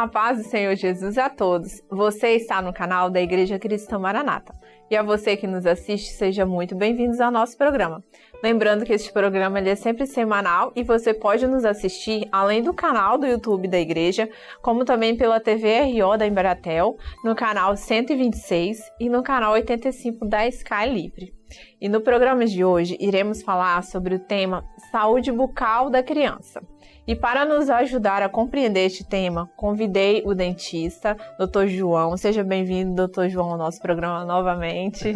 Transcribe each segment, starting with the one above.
A paz do Senhor Jesus a todos. Você está no canal da Igreja Cristã Maranata. E a você que nos assiste, seja muito bem-vindos ao nosso programa. Lembrando que este programa ele é sempre semanal e você pode nos assistir além do canal do YouTube da Igreja, como também pela TV RO da Embaratel, no canal 126 e no canal 85 da Sky Livre. E no programa de hoje iremos falar sobre o tema Saúde Bucal da Criança. E para nos ajudar a compreender este tema, convidei o dentista, Dr. João. Seja bem-vindo, Dr. João, ao nosso programa novamente.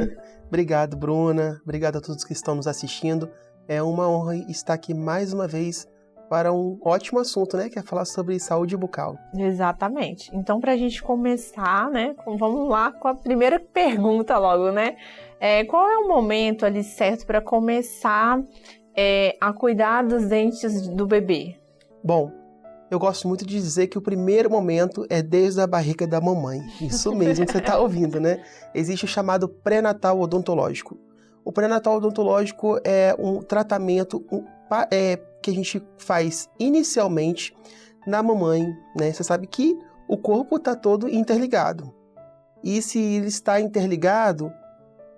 Obrigado, Bruna. Obrigado a todos que estão nos assistindo. É uma honra estar aqui mais uma vez para um ótimo assunto, né? Que é falar sobre saúde bucal. Exatamente. Então, para a gente começar, né? Vamos lá com a primeira pergunta logo, né? Qual é o momento ali certo para começar a cuidar dos dentes do bebê? Bom, eu gosto muito de dizer que o primeiro momento é desde a barriga da mamãe. Isso mesmo que você está ouvindo, né? Existe o chamado pré-natal odontológico. O pré-natal odontológico é um tratamento que a gente faz inicialmente na mamãe, né? Você sabe que o corpo está todo interligado. E se ele está interligado,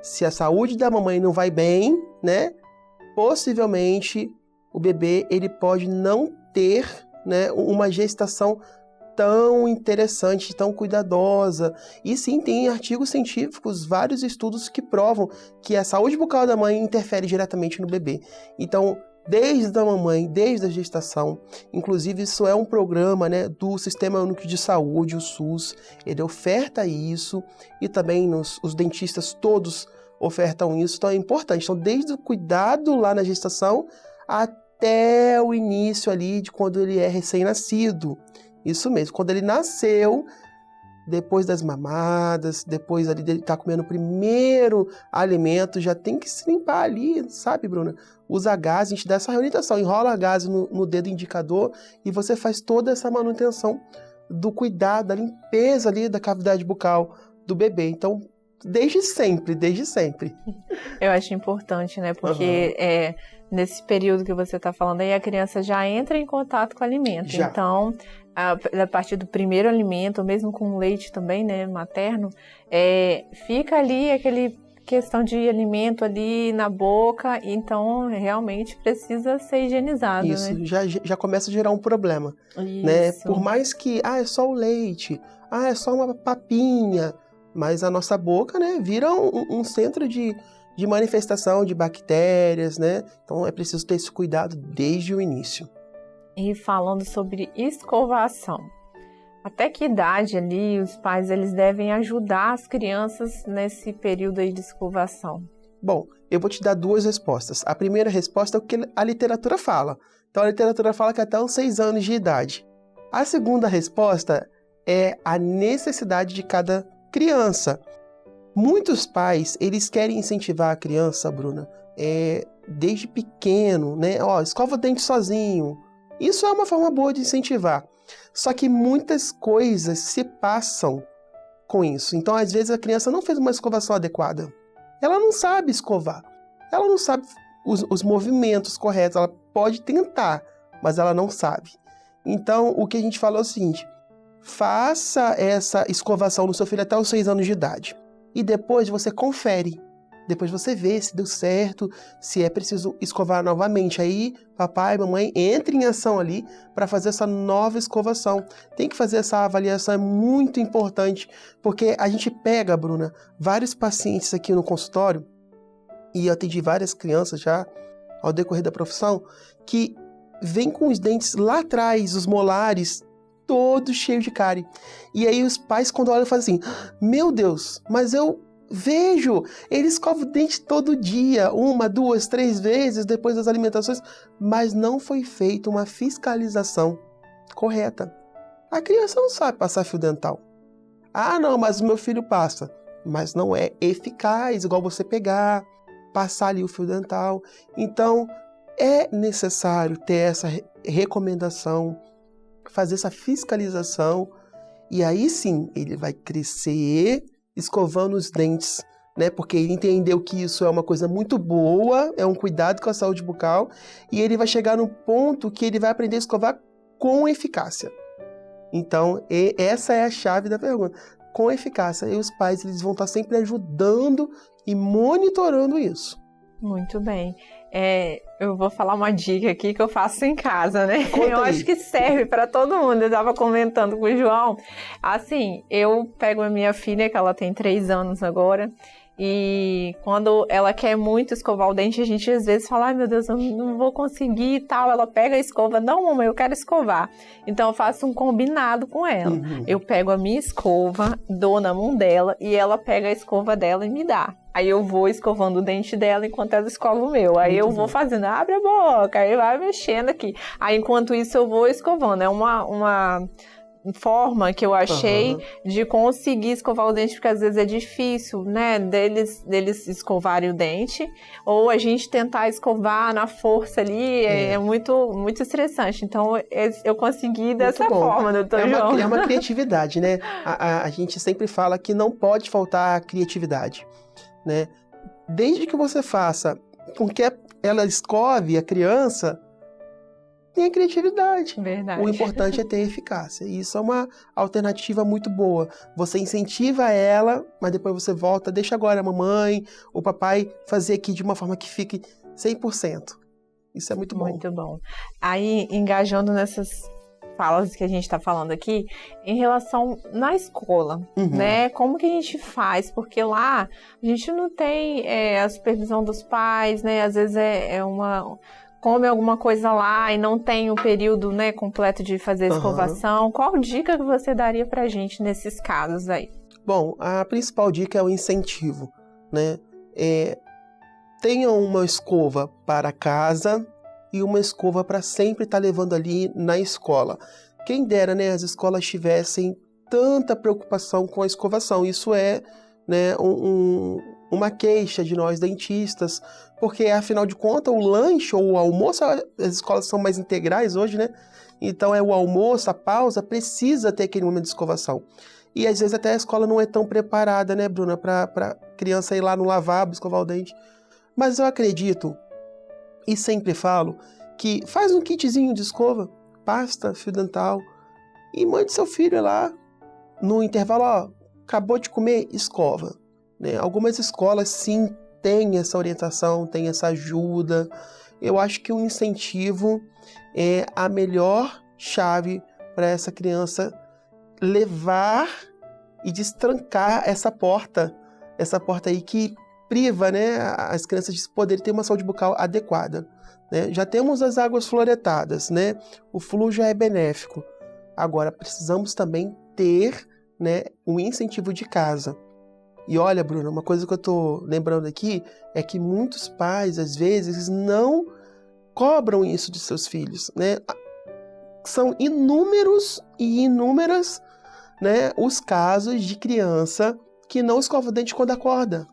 se a saúde da mamãe não vai bem, né? Possivelmente o bebê ele pode não ter, né, uma gestação tão interessante, tão cuidadosa. E sim, tem artigos científicos, vários estudos que provam que a saúde bucal da mãe interfere diretamente no bebê. Então, desde a mamãe, desde a gestação, inclusive isso é um programa, né, do Sistema Único de Saúde, o SUS, ele oferta isso e também os dentistas todos ofertam isso, então é importante. Então, desde o cuidado lá na gestação até o início ali de quando ele é recém-nascido. Isso mesmo, quando ele nasceu, depois das mamadas, depois ali dele estar comendo o primeiro alimento, já tem que se limpar ali, sabe, Bruna? Usa gás, a gente dá essa reorientação, enrola gás no dedo indicador e você faz toda essa manutenção do cuidado, da limpeza ali da cavidade bucal do bebê. Então, desde sempre. Eu acho importante, né? Porque nesse período que você está falando aí, a criança já entra em contato com o alimento. Já. Então, a partir do primeiro alimento, mesmo com leite também, né, materno, fica ali aquele questão de alimento ali na boca, então realmente precisa ser higienizado. Isso, né? já começa a gerar um problema. Isso. Né? Por mais que, é só o leite, é só uma papinha, mas a nossa boca, né, vira um centro de manifestação de bactérias, né? Então é preciso ter esse cuidado desde o início. E falando sobre escovação, até que idade ali os pais eles devem ajudar as crianças nesse período aí de escovação? Bom, eu vou te dar duas respostas. A primeira resposta é o que a literatura fala. Então a literatura fala que até os 6 anos de idade. A segunda resposta é a necessidade de cada criança. Muitos pais, eles querem incentivar a criança, Bruna, desde pequeno, né? Escova o dente sozinho. Isso é uma forma boa de incentivar. Só que muitas coisas se passam com isso. Então, às vezes, a criança não fez uma escovação adequada. Ela não sabe escovar. Ela não sabe os movimentos corretos. Ela pode tentar, mas ela não sabe. Então, o que a gente fala é o seguinte: faça essa escovação no seu filho até os 6 anos de idade. E depois você confere. Depois você vê se deu certo, se é preciso escovar novamente. Aí, papai e mamãe entrem em ação ali para fazer essa nova escovação. Tem que fazer essa avaliação, é muito importante. Porque a gente pega, Bruna, vários pacientes aqui no consultório, e eu atendi várias crianças já ao decorrer da profissão, que vêm com os dentes lá atrás, os molares, todo cheio de cárie. E aí os pais, quando olham, fazem assim: meu Deus, mas eu vejo, ele escova o dente todo dia, 1, 2, 3 vezes depois das alimentações, mas não foi feita uma fiscalização correta. A criança não sabe passar fio dental. Não, mas o meu filho passa. Mas não é eficaz, igual você pegar, passar ali o fio dental. Então, é necessário ter essa recomendação, fazer essa fiscalização, e aí sim, ele vai crescer escovando os dentes, né? Porque ele entendeu que isso é uma coisa muito boa, é um cuidado com a saúde bucal, e ele vai chegar no ponto que ele vai aprender a escovar com eficácia. Então, essa é a chave da pergunta. Com eficácia. E os pais eles vão estar sempre ajudando e monitorando isso. Muito bem. Eu vou falar uma dica aqui que eu faço em casa, né? Eu acho que serve para todo mundo. Eu estava comentando com o João. Assim, eu pego a minha filha, que ela tem 3 anos agora, e quando ela quer muito escovar o dente, a gente às vezes fala, ai meu Deus, eu não vou conseguir e tal. Ela pega a escova, não, mamãe, eu quero escovar. Então eu faço um combinado com ela. Eu pego a minha escova, dou na mão dela e ela pega a escova dela e me dá. Aí eu vou escovando o dente dela enquanto ela escova o meu. Aí eu vou fazendo, abre a boca, aí vai mexendo aqui. Aí enquanto isso eu vou escovando. É uma forma que eu achei de conseguir escovar o dente, porque às vezes é difícil, né, deles escovarem o dente, ou a gente tentar escovar na força ali, é muito, muito estressante. Então, eu consegui dessa forma, doutor João. É uma criatividade, né? A gente sempre fala que não pode faltar criatividade, né? Desde que você faça com que ela escove a criança, tem a criatividade. Verdade. O importante é ter eficácia. E isso é uma alternativa muito boa. Você incentiva ela, mas depois você volta, deixa agora a mamãe, o papai fazer aqui de uma forma que fique 100%. Isso é muito bom. Muito bom. Aí, engajando nessas falas que a gente está falando aqui, em relação na escola, né? Como que a gente faz? Porque lá a gente não tem a supervisão dos pais, né? Às vezes come alguma coisa lá e não tem o período, né, completo de fazer escovação. Qual dica que você daria pra gente nesses casos aí? Bom, a principal dica é o incentivo, né? Tenha uma escova para casa e uma escova para sempre estar levando ali na escola. Quem dera, né, as escolas tivessem tanta preocupação com a escovação. Isso é, né, uma queixa de nós dentistas, porque afinal de contas o lanche ou o almoço, as escolas são mais integrais hoje, né? Então o almoço, a pausa, precisa ter aquele momento de escovação. E às vezes até a escola não é tão preparada, né, Bruna, para criança ir lá no lavabo, escovar o dente. Mas eu acredito, e sempre falo, que faz um kitzinho de escova, pasta, fio dental, e mande seu filho lá no intervalo, ó, acabou de comer, escova. Né? Algumas escolas, sim, têm essa orientação, têm essa ajuda. Eu acho que o incentivo é a melhor chave para essa criança levar e destrancar essa porta aí que priva, né, as crianças de poder ter uma saúde bucal adequada. Né? Já temos as águas fluoretadas, né? O flu já é benéfico. Agora, precisamos também ter, né, um incentivo de casa. E olha, Bruna, uma coisa que eu tô lembrando aqui é que muitos pais, às vezes, não cobram isso de seus filhos, né? São inúmeros e inúmeras, né, os casos de criança que não escova o dente quando acorda.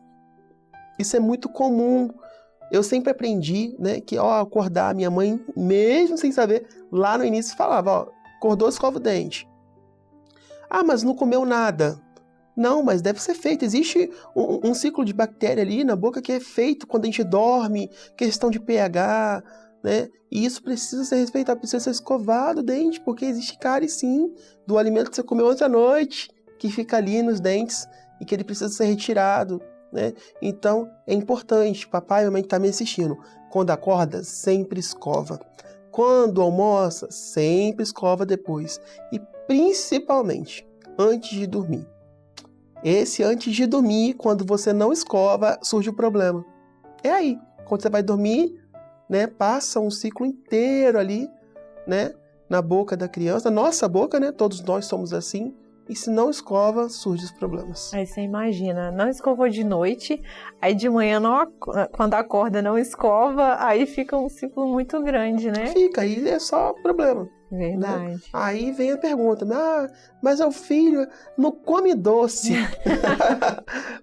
Isso é muito comum. Eu sempre aprendi, né, que ao acordar, minha mãe, mesmo sem saber, lá no início falava, ó, acordou, escova o dente. Ah, mas não comeu nada. Não, mas deve ser feito. Existe um ciclo de bactéria ali na boca que é feito quando a gente dorme, questão de pH, né? E isso precisa ser respeitado, precisa ser escovado o dente, porque existe cárie, sim, do alimento que você comeu ontem à noite, que fica ali nos dentes e que ele precisa ser retirado, né? Então, é importante, papai e mamãe que estão me assistindo, quando acorda, sempre escova. Quando almoça, sempre escova depois. E principalmente, antes de dormir. Esse antes de dormir, quando você não escova, surge o problema. É aí, quando você vai dormir, né, passa um ciclo inteiro ali, né, na boca da criança, nossa boca, né, todos nós somos assim, e se não escova, surgem os problemas. Aí você imagina, não escovou de noite, aí de manhã, quando acorda, não escova, aí fica um ciclo muito grande, né? Fica, aí é só problema. Verdade. Né? Aí vem a pergunta, mas é o filho não come doce.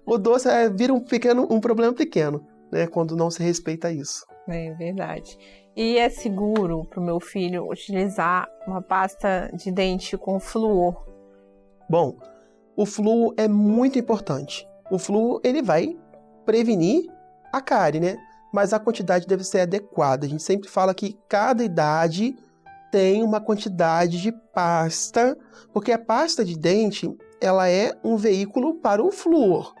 O doce vira um problema pequeno, né, quando não se respeita isso. É verdade. E é seguro para o meu filho utilizar uma pasta de dente com flúor? Bom, o flúor é muito importante. O flúor, ele vai prevenir a cárie, né? Mas a quantidade deve ser adequada. A gente sempre fala que cada idade tem uma quantidade de pasta, porque a pasta de dente, ela é um veículo para o flúor.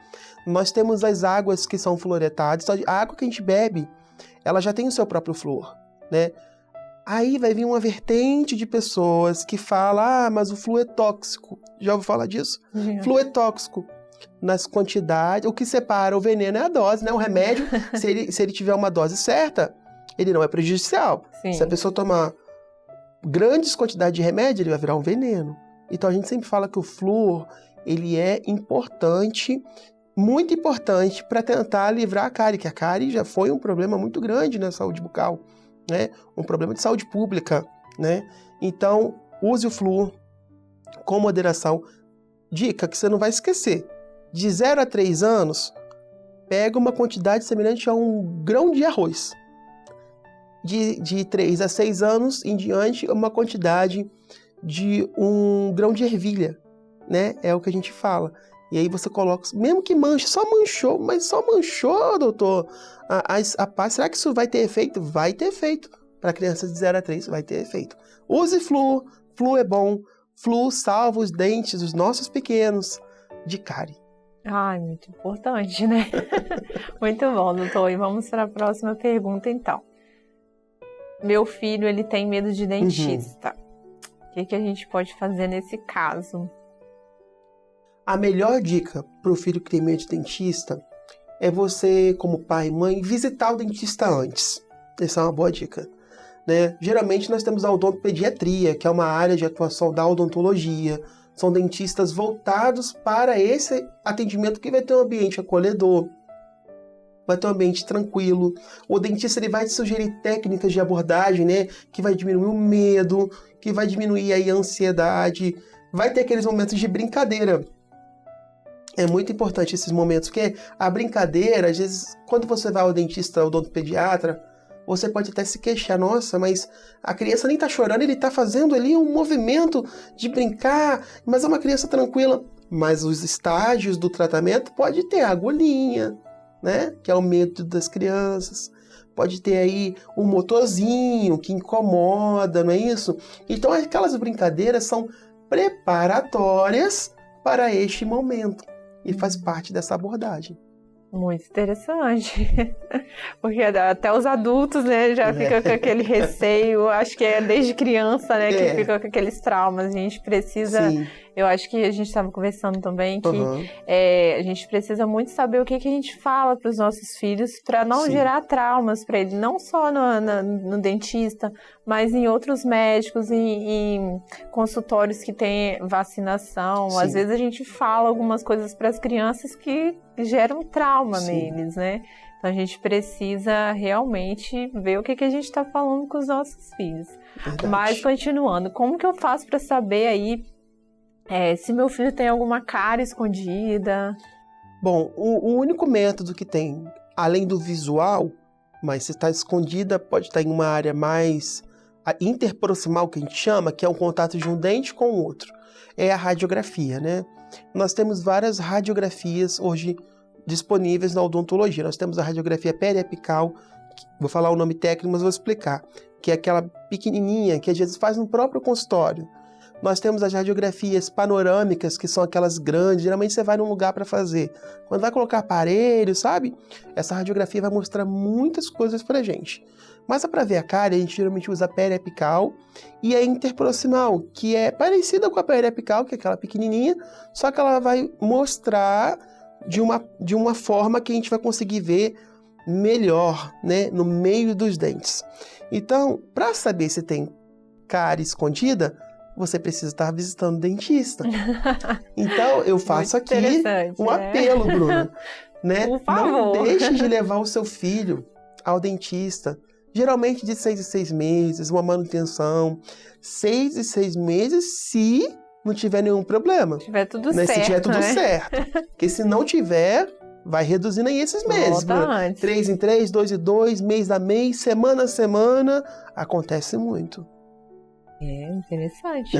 Nós temos as águas que são fluoretadas, então a água que a gente bebe, ela já tem o seu próprio flúor, né? Aí vai vir uma vertente de pessoas que fala, mas o flúor é tóxico. Já ouviu falar disso? Flúor é tóxico. Nas quantidades, o que separa o veneno é a dose, né? O remédio, se ele tiver uma dose certa, ele não é prejudicial. Sim. Se a pessoa tomar grandes quantidades de remédio, ele vai virar um veneno. Então a gente sempre fala que o flúor, ele é importante, muito importante para tentar livrar a cárie, que a cárie já foi um problema muito grande na saúde bucal, né? Um problema de saúde pública, né? Então, use o flúor com moderação. Dica que você não vai esquecer. De 0 a 3 anos, pega uma quantidade semelhante a um grão de arroz. De 3 a 6 anos em diante, uma quantidade de um grão de ervilha, né? É o que a gente fala. E aí você coloca, mesmo que manche, só manchou, doutor, a pasta. Será que isso vai ter efeito? Vai ter efeito. Para crianças de 0 a 3, vai ter efeito. Use flúor, flúor é bom. Flúor salva os dentes dos nossos pequenos de cárie. Ai, muito importante, né? Muito bom, doutor. E vamos para a próxima pergunta, então. Meu filho, ele tem medo de dentista. O que a gente pode fazer nesse caso? A melhor dica para o filho que tem medo de dentista é você, como pai e mãe, visitar o dentista antes. Essa é uma boa dica, né? Geralmente nós temos a odontopediatria, que é uma área de atuação da odontologia. São dentistas voltados para esse atendimento que vai ter um ambiente acolhedor, vai ter um ambiente tranquilo. O dentista ele vai te sugerir técnicas de abordagem, né? Que vai diminuir o medo, que vai diminuir aí a ansiedade. Vai ter aqueles momentos de brincadeira. É muito importante esses momentos, porque a brincadeira, às vezes, quando você vai ao dentista, ao odontopediatra, você pode até se queixar, nossa, mas a criança nem tá chorando, ele tá fazendo ali um movimento de brincar, mas é uma criança tranquila. Mas os estágios do tratamento pode ter a agulhinha, né? Que é o medo das crianças. Pode ter aí um motorzinho que incomoda, não é isso? Então aquelas brincadeiras são preparatórias para este momento e faz parte dessa abordagem. Muito interessante, porque até os adultos, né, já ficam com aquele receio, acho que é desde criança, né, que fica com aqueles traumas. A gente precisa, Sim. Eu acho que a gente estava conversando também que a gente precisa muito saber o que a gente fala para os nossos filhos para não Sim. gerar traumas para eles, não só no dentista, mas em outros médicos, em consultórios que tem vacinação. Sim. Às vezes a gente fala algumas coisas para as crianças que geram trauma neles, né? Então a gente precisa realmente ver o que a gente está falando com os nossos filhos. Verdade. Mas continuando, como que eu faço para saber aí se meu filho tem alguma cárie escondida? Bom, o único método que tem, além do visual, mas se está escondida, pode estar em uma área mais interproximal, que a gente chama, que é o contato de um dente com o outro, é a radiografia, né? Nós temos várias radiografias hoje disponíveis na odontologia. Nós temos a radiografia periapical, vou falar o nome técnico, mas vou explicar, que é aquela pequenininha que às vezes faz no próprio consultório. Nós temos as radiografias panorâmicas, que são aquelas grandes, geralmente você vai num lugar para fazer. Quando vai colocar aparelho, sabe? Essa radiografia vai mostrar muitas coisas pra gente. Mas para ver a cárie, a gente geralmente usa a periapical e a interproximal, que é parecida com a periapical, que é aquela pequenininha, só que ela vai mostrar de uma forma que a gente vai conseguir ver melhor, né, no meio dos dentes. Então, para saber se tem cárie escondida, você precisa estar visitando o dentista. Então, eu faço aqui um apelo, Bruna. Né? Por favor. Não deixe de levar o seu filho ao dentista. Geralmente de 6 em 6 meses, uma manutenção. 6 em 6 meses, se não tiver nenhum problema. Se tiver tudo né? certo, Se tiver tudo né? certo. Porque se não tiver, vai reduzindo aí esses meses. Volta antes. 3 em 3, 2 em 2, mês a mês, semana a semana. Acontece muito. É interessante.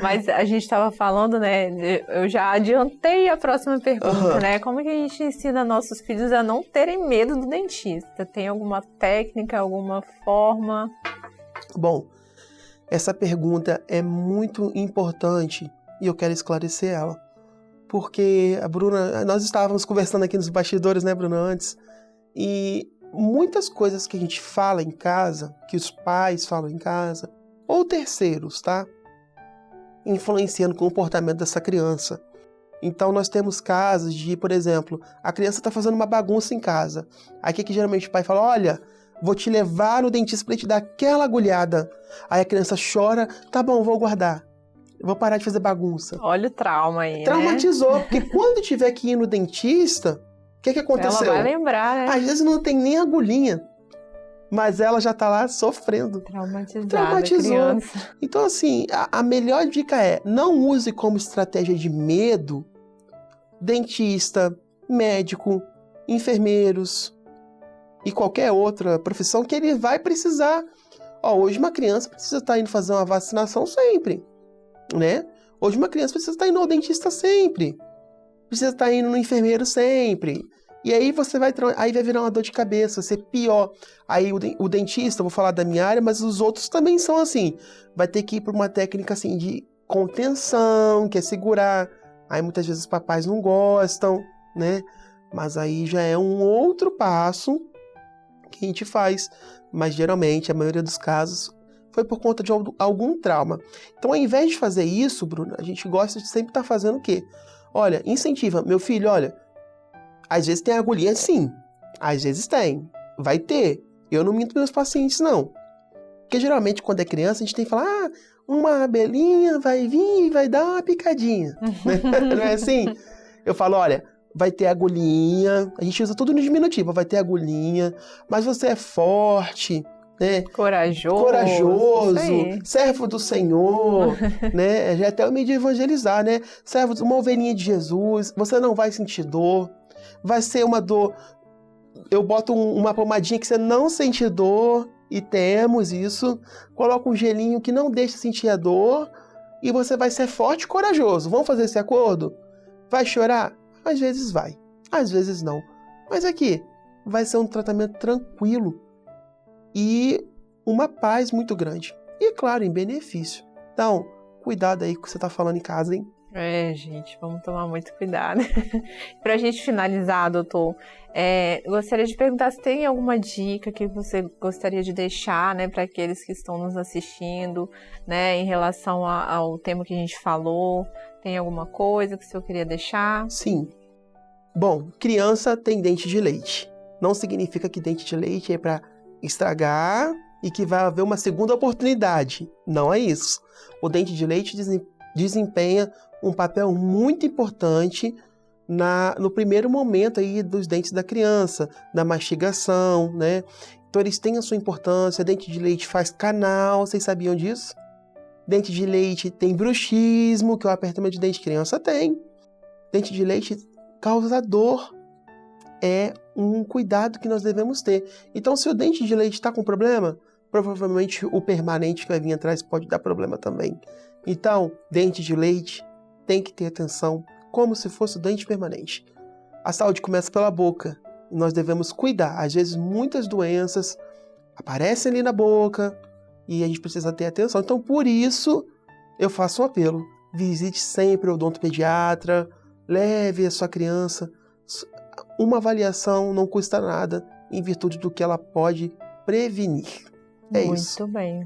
Mas a gente estava falando, né? Eu já adiantei a próxima pergunta, né? Como que a gente ensina nossos filhos a não terem medo do dentista? Tem alguma técnica, alguma forma? Bom, Essa pergunta é muito importante e eu quero esclarecer ela. Porque a Bruna, nós estávamos conversando aqui nos bastidores, né, Bruna, antes, e muitas coisas que a gente fala em casa, que os pais falam em casa, ou terceiros, tá? Influenciando o comportamento dessa criança. Então, nós temos casos de, por exemplo, a criança está fazendo uma bagunça em casa. Aí, que geralmente o pai fala, olha, vou te levar no dentista para te dar aquela agulhada. Aí a criança chora, tá bom, vou guardar. Vou parar de fazer bagunça. Olha o trauma aí, Traumatizou, porque quando tiver que ir no dentista, o que aconteceu? Ela vai lembrar, né? Às vezes não tem nem agulhinha, mas ela já tá lá sofrendo. Traumatizou. Criança. Então, assim, a melhor dica é, não use como estratégia de medo dentista, médico, enfermeiros e qualquer outra profissão que ele vai precisar. Hoje uma criança precisa estar indo fazer uma vacinação sempre, né? Hoje uma criança precisa estar indo ao dentista sempre. Precisa estar indo no enfermeiro sempre. E aí aí vai virar uma dor de cabeça, vai ser pior. Aí o dentista, vou falar da minha área, mas os outros também são assim. Vai ter que ir por uma técnica assim de contenção, que é segurar. Aí muitas vezes os papais não gostam, né? Mas aí já é um outro passo que a gente faz. Mas geralmente, a maioria dos casos, foi por conta de algum trauma. Então, ao invés de fazer isso, Bruna, a gente gosta de sempre estar fazendo o quê? Olha, incentiva. Meu filho, olha, às vezes tem agulhinha, sim. Às vezes tem. Vai ter. Eu não minto meus pacientes, não. Porque geralmente, quando é criança, a gente tem que falar, uma abelhinha vai vir e vai dar uma picadinha. Não é assim? Eu falo, olha, vai ter agulhinha. A gente usa tudo no diminutivo. Vai ter agulhinha. Mas você é forte, né? Corajoso, servo do Senhor, né? Já até o meio de evangelizar, né? Servo, uma ovelhinha de Jesus, você não vai sentir dor, vai ser uma dor, eu boto uma pomadinha que você não sente dor, e temos isso, coloco um gelinho que não deixa sentir a dor, e você vai ser forte e corajoso. Vamos fazer esse acordo? Vai chorar? Às vezes vai, às vezes não. Mas aqui, vai ser um tratamento tranquilo, e uma paz muito grande. E, claro, em benefício. Então, cuidado aí com o que você está falando em casa, hein? Gente, vamos tomar muito cuidado. Pra gente finalizar, doutor, gostaria de perguntar se tem alguma dica que você gostaria de deixar, né, para aqueles que estão nos assistindo, né, em relação ao tema que a gente falou. Tem alguma coisa que o senhor queria deixar? Sim. Bom, criança tem dente de leite. Não significa que dente de leite é para estragar e que vai haver uma segunda oportunidade. Não é isso. O dente de leite desempenha um papel muito importante no primeiro momento aí dos dentes da criança, da mastigação, né? Então eles têm a sua importância. Dente de leite faz canal, vocês sabiam disso? Dente de leite tem bruxismo, que é o apertamento de dente de criança tem. Dente de leite causa dor. É um cuidado que nós devemos ter. Então, se o dente de leite está com problema, provavelmente o permanente que vai vir atrás pode dar problema também. Então, dente de leite tem que ter atenção, como se fosse o dente permanente. A saúde começa pela boca e nós devemos cuidar. Às vezes, muitas doenças aparecem ali na boca e a gente precisa ter atenção. Então, por isso, eu faço um apelo. Visite sempre o odontopediatra, leve a sua criança. Uma avaliação não custa nada, em virtude do que ela pode prevenir. Isso. Muito bem,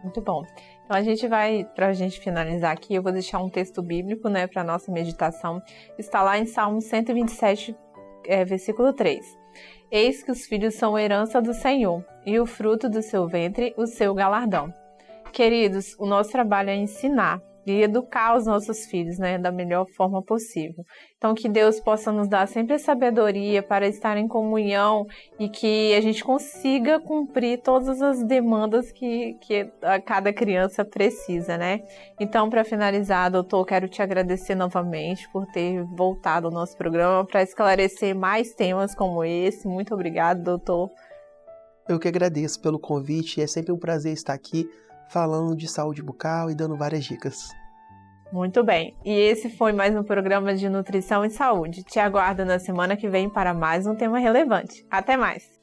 muito bom. Então a gente vai, para a gente finalizar aqui, eu vou deixar um texto bíblico, né, para nossa meditação. Está lá em Salmo 127, versículo 3. Eis que os filhos são herança do Senhor, e o fruto do seu ventre, o seu galardão. Queridos, o nosso trabalho é ensinar e educar os nossos filhos, né, da melhor forma possível. Então, que Deus possa nos dar sempre a sabedoria para estar em comunhão e que a gente consiga cumprir todas as demandas que cada criança precisa, né? Então, para finalizar, doutor, quero te agradecer novamente por ter voltado ao nosso programa para esclarecer mais temas como esse. Muito obrigado, doutor. Eu que agradeço pelo convite. É sempre um prazer estar aqui falando de saúde bucal e dando várias dicas. Muito bem. E esse foi mais um programa de nutrição e saúde. Te aguardo na semana que vem para mais um tema relevante. Até mais!